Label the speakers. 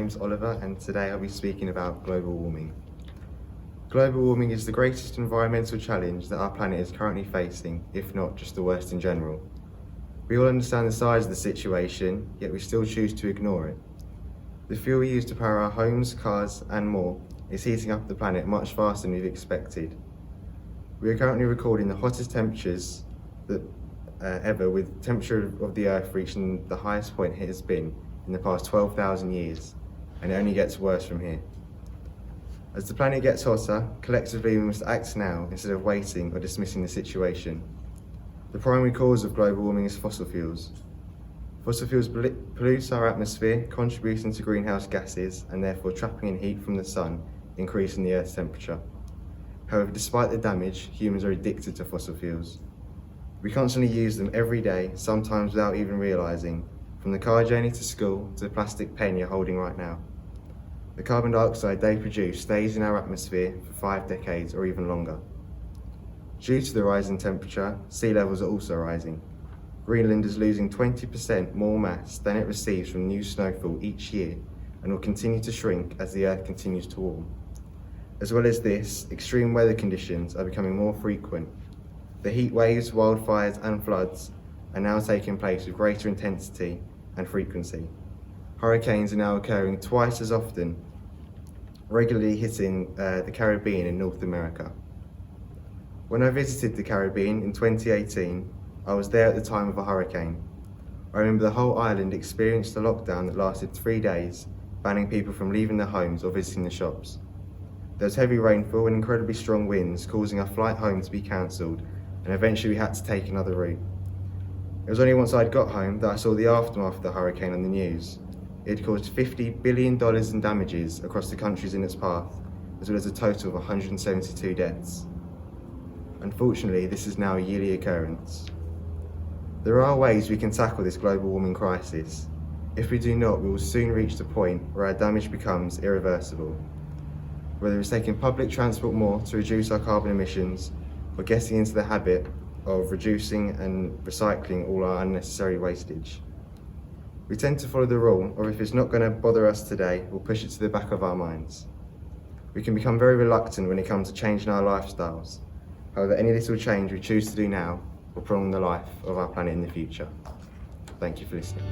Speaker 1: name's Oliver, and today I'll be speaking about global warming. Global warming is the greatest environmental challenge that our planet is currently facing, if not just the worst in general. We all understand the size of the situation, yet we still choose to ignore it. The fuel we use to power our homes, cars, and more is heating up the planet much faster than we've expected. We are currently recording the hottest temperatures ever, with the temperature of the Earth reaching the highest point it has been in the past 12,000 years, and it only gets worse from here. As the planet gets hotter, collectively we must act now instead of waiting or dismissing the situation. The primary cause of global warming is fossil fuels. Fossil fuels pollute our atmosphere, contributing to greenhouse gases and therefore trapping in heat from the sun, increasing the Earth's temperature. However, despite the damage, humans are addicted to fossil fuels. We constantly use them every day, sometimes without even realising, from the car journey to school to the plastic pen you're holding right now. The carbon dioxide they produce stays in our atmosphere for 5 decades or even longer. Due to the rising temperature, sea levels are also rising. Greenland is losing 20% more mass than it receives from new snowfall each year, and will continue to shrink as the Earth continues to warm. As well as this, extreme weather conditions are becoming more frequent. The heat waves, wildfires and floods are now taking place with greater intensity and frequency. Hurricanes are now occurring twice as often, regularly hitting the Caribbean in North America. When I visited the Caribbean in 2018, I was there at the time of a hurricane. I remember the whole island experienced a lockdown that lasted 3 days, banning people from leaving their homes or visiting the shops. There was heavy rainfall and incredibly strong winds, causing our flight home to be cancelled, and eventually we had to take another route. It was only once I'd got home that I saw the aftermath of the hurricane on the news. It had caused $50 billion in damages across the countries in its path, as well as a total of 172 deaths. Unfortunately, this is now a yearly occurrence. There are ways we can tackle this global warming crisis. If we do not, we will soon reach the point where our damage becomes irreversible. Whether it's taking public transport more to reduce our carbon emissions, or getting into the habit of reducing and recycling all our unnecessary wastage. We tend to follow the rule, or if it's not going to bother us today, we'll push it to the back of our minds. We can become very reluctant when it comes to changing our lifestyles. However, any little change we choose to do now will prolong the life of our planet in the future. Thank you for listening.